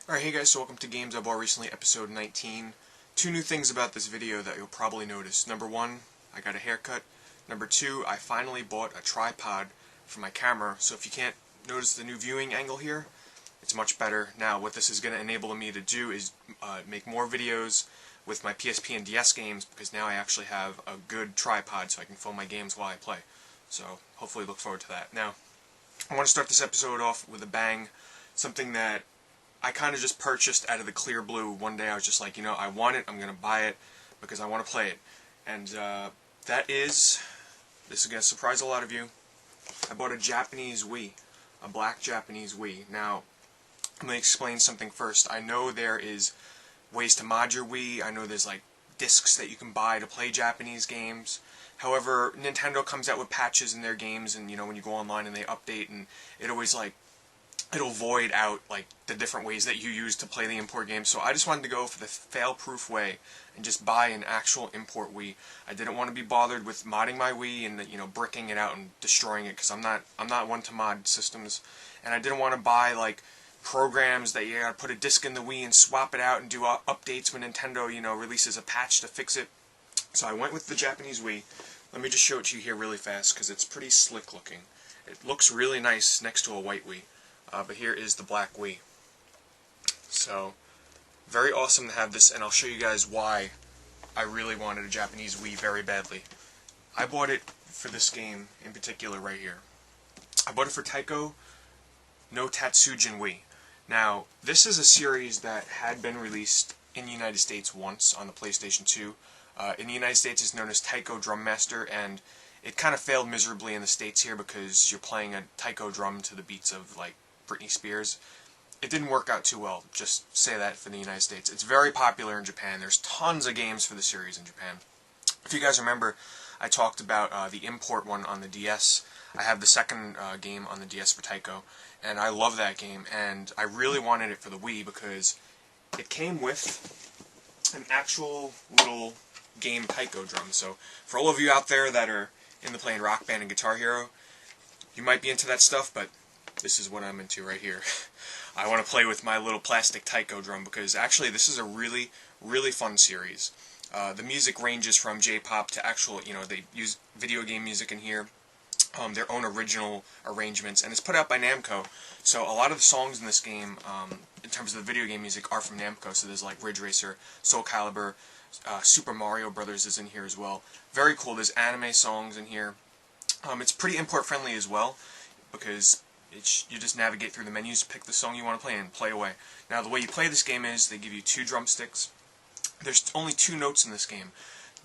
Alright, hey guys, so welcome to Games I Bought Recently, episode 19. Two new things about this video that you'll probably notice. Number one, I got a haircut. Number two, I finally bought a tripod for my camera, so if you can't notice the new viewing angle here, it's much better. Now, what this is going to enable me to do is make more videos with my PSP and DS games, because now I actually have a good tripod so I can film my games while I play. So, hopefully look forward to that. Now, I want to start this episode off with a bang, something that I kind of just purchased out of the clear blue. One day I was just like, I want it, I'm going to buy it, because I want to play it. And this is going to surprise a lot of you. I bought a Japanese Wii, a black Japanese Wii. Now, let me explain something first. I know there is ways to mod your Wii. I know there's like discs that you can buy to play Japanese games. However, Nintendo comes out with patches in their games, and when you go online and they update, and it always it'll void out like the different ways that you use to play the import games. So I just wanted to go for the fail-proof way and just buy an actual import Wii. I didn't want to be bothered with modding my Wii and bricking it out and destroying it, because I'm not one to mod systems, and I didn't want to buy like programs that you gotta put a disc in the Wii and swap it out and do updates when Nintendo releases a patch to fix it. So I went with the Japanese Wii. Let me just show it to you here really fast, because it's pretty slick looking. It looks really nice next to a white Wii. But here is the black Wii. So, very awesome to have this, and I'll show you guys why I really wanted a Japanese Wii very badly. I bought it for this game in particular right here. I bought it for Taiko No Tatsujin Wii. Now, this is a series that had been released in the United States once on the PlayStation 2. In the United States it's known as Taiko Drum Master, and it kind of failed miserably in the States here because you're playing a taiko drum to the beats of like Britney Spears. It didn't work out too well, just say that for the United States. It's very popular in Japan. There's tons of games for the series in Japan. If you guys remember, I talked about the import one on the DS. I have the second game on the DS for Taiko, and I love that game, and I really wanted it for the Wii because it came with an actual little game taiko drum. So for all of you out there that are into playing Rock Band and Guitar Hero, you might be into that stuff, but this is what I'm into right here. I want to play with my little plastic taiko drum because actually this is a really, really fun series. The music ranges from J-pop to actual, they use video game music in here, their own original arrangements, and it's put out by Namco. So a lot of the songs in this game, in terms of the video game music, are from Namco. So there's like Ridge Racer, Soul Calibur, Super Mario Brothers is in here as well. Very cool. There's anime songs in here. It's pretty import friendly as well, because you just navigate through the menus, pick the song you want to play, and play away. Now, the way you play this game is they give you two drumsticks. There's only two notes in this game.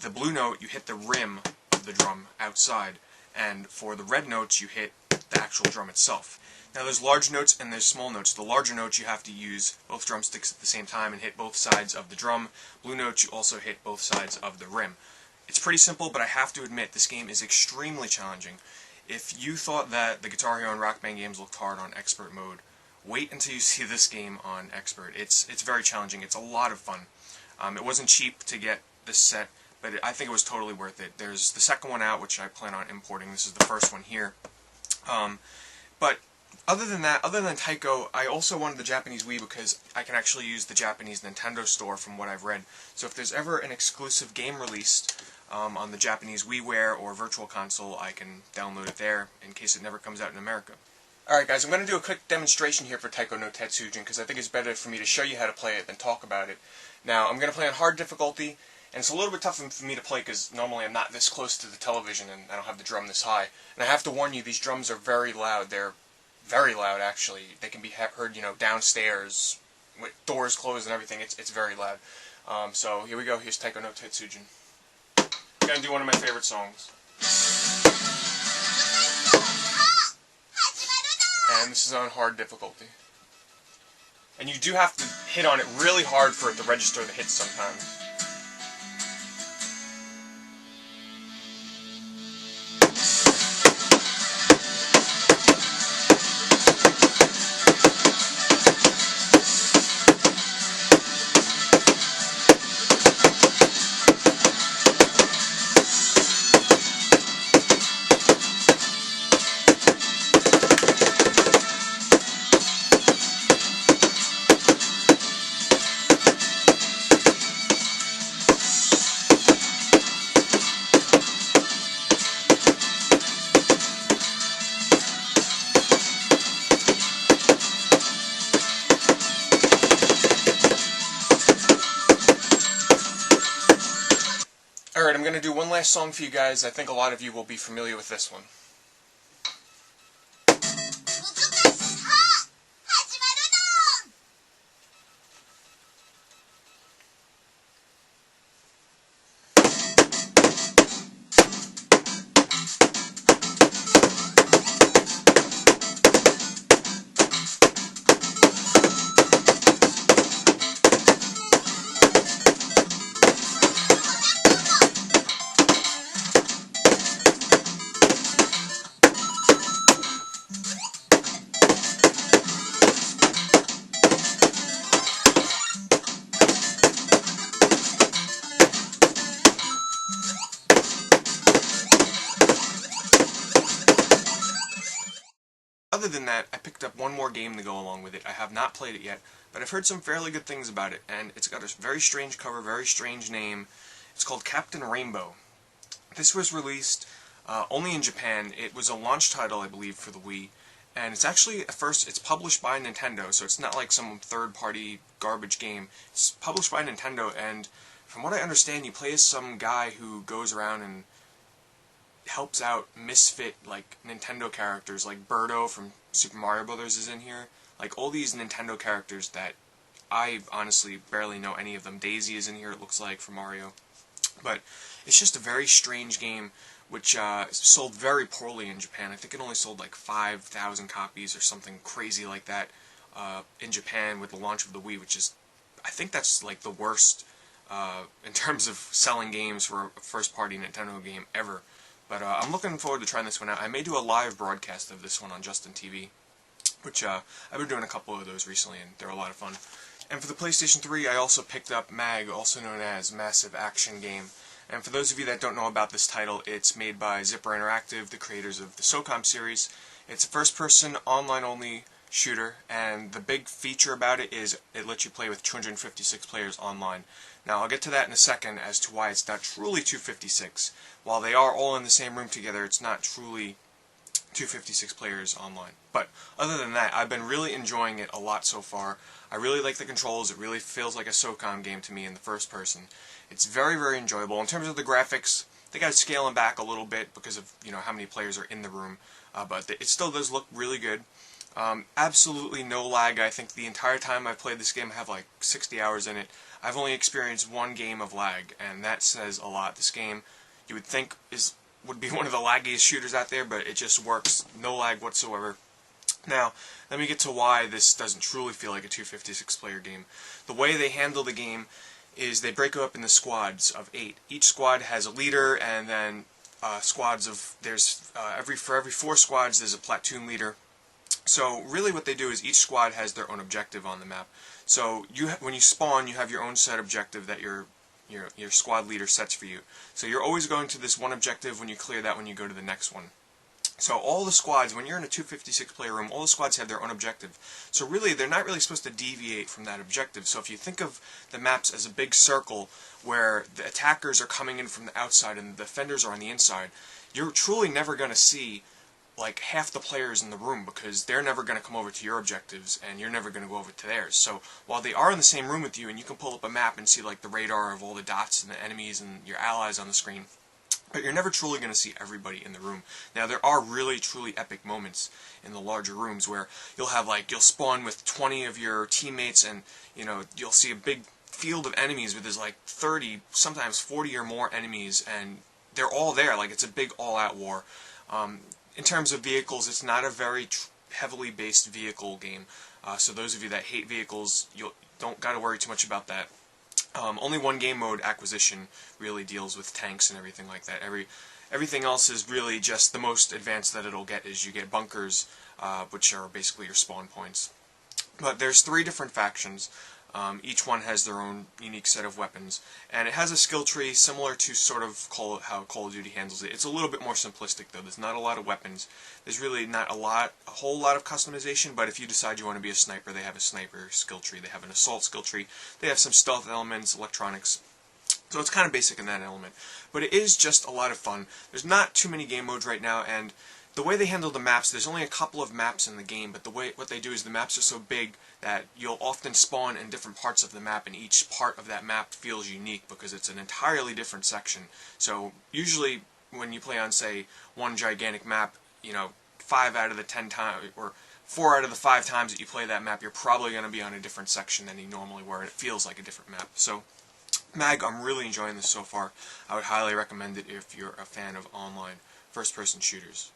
The blue note, you hit the rim of the drum outside, and for the red notes, you hit the actual drum itself. Now, there's large notes and there's small notes. The larger notes, you have to use both drumsticks at the same time and hit both sides of the drum. Blue notes, you also hit both sides of the rim. It's pretty simple, but I have to admit, this game is extremely challenging. If you thought that the Guitar Hero and Rock Band games looked hard on Expert mode, wait until you see this game on Expert. It's very challenging. It's a lot of fun. It wasn't cheap to get this set, but I think it was totally worth it. There's the second one out, which I plan on importing. This is the first one here. But other than that, other than Taiko, I also wanted the Japanese Wii because I can actually use the Japanese Nintendo store from what I've read. So if there's ever an exclusive game released on the Japanese WiiWare or Virtual Console, I can download it there in case it never comes out in America. Alright guys, I'm going to do a quick demonstration here for Taiko no Tatsujin because I think it's better for me to show you how to play it than talk about it. Now, I'm going to play on hard difficulty, and it's a little bit tough for me to play because normally I'm not this close to the television and I don't have the drum this high. And I have to warn you, these drums are very loud. They're very loud, actually. They can be heard, downstairs with doors closed and everything. It's very loud. So here we go. Here's Taiko no Tatsujin. I'm going to do one of my favorite songs. And this is on hard difficulty. And you do have to hit on it really hard for it to register the hits sometimes. Alright, I'm going to do one last song for you guys. I think a lot of you will be familiar with this one. Other than that, I picked up one more game to go along with it. I have not played it yet, but I've heard some fairly good things about it, and it's got a very strange cover, very strange name. It's called Captain Rainbow. This was released only in Japan. It was a launch title, I believe, for the Wii, and it's actually, at first, it's published by Nintendo, so it's not like some third-party garbage game. It's published by Nintendo, and from what I understand, you play as some guy who goes around and helps out misfit, like, Nintendo characters, like Birdo from Super Mario Brothers is in here. Like, all these Nintendo characters that I honestly barely know any of them. Daisy is in here, it looks like, for Mario. But it's just a very strange game, which sold very poorly in Japan. I think it only sold like 5,000 copies or something crazy like that in Japan with the launch of the Wii, which is, I think that's like the worst in terms of selling games for a first-party Nintendo game ever. But I'm looking forward to trying this one out. I may do a live broadcast of this one on Justin TV, which I've been doing a couple of those recently, and they're a lot of fun. And for the PlayStation 3, I also picked up MAG, also known as Massive Action Game. And for those of you that don't know about this title, it's made by Zipper Interactive, the creators of the SOCOM series. It's a first-person, online-only shooter, and the big feature about it is it lets you play with 256 players online. Now, I'll get to that in a second as to why it's not truly 256. While they are all in the same room together, it's not truly 256 players online. But other than that, I've been really enjoying it a lot so far. I really like the controls. It really feels like a SOCOM game to me in the first person. It's very, very enjoyable. In terms of the graphics, they got to scale them back a little bit because of, you know, how many players are in the room. But it still does look really good. Absolutely no lag. I think the entire time I've played this game, I have like 60 hours in it. I've only experienced one game of lag, and that says a lot. This game, you would think, would be one of the laggiest shooters out there, but it just works. No lag whatsoever. Now, let me get to why this doesn't truly feel like a 256-player game. The way they handle the game is they break it up into squads of 8. Each squad has a leader, and then squads of for every 4 squads there's a platoon leader. So really what they do is each squad has their own objective on the map. So when you spawn, you have your own set objective that your squad leader sets for you. So you're always going to this one objective. When you clear that one, you go to the next one. So all the squads, when you're in a 256-player room, all the squads have their own objective. So really, they're not really supposed to deviate from that objective. So if you think of the maps as a big circle where the attackers are coming in from the outside and the defenders are on the inside, you're truly never going to see like half the players in the room because they're never going to come over to your objectives and you're never going to go over to theirs. So while they are in the same room with you and you can pull up a map and see like the radar of all the dots and the enemies and your allies on the screen, but you're never truly going to see everybody in the room. Now there are really truly epic moments in the larger rooms where you'll spawn with 20 of your teammates and you'll see a big field of enemies with there's like 30, sometimes 40 or more enemies, and they're all there. Like it's a big all-out war. In terms of vehicles, it's not a very heavily based vehicle game. So those of you that hate vehicles, you don't got to worry too much about that. Only one game mode, Acquisition, really deals with tanks and everything like that. Everything else is really just the most advanced that it'll get is you get bunkers, which are basically your spawn points. But there's 3 different factions. Each one has their own unique set of weapons, and it has a skill tree similar to sort of how Call of Duty handles it. It's a little bit more simplistic though. There's not a lot of weapons. There's really not a whole lot of customization, but if you decide you want to be a sniper, they have a sniper skill tree. They have an assault skill tree. They have some stealth elements, electronics. So it's kind of basic in that element. But it is just a lot of fun. There's not too many game modes right now, and The way they handle the maps, there's only a couple of maps in the game, but what they do is the maps are so big that you'll often spawn in different parts of the map, and each part of that map feels unique because it's an entirely different section. So usually when you play on, say, one gigantic map, 5 out of the 10 times, or 4 out of the 5 times that you play that map, you're probably going to be on a different section than you normally were, and it feels like a different map. So Mag, I'm really enjoying this so far. I would highly recommend it if you're a fan of online first-person shooters.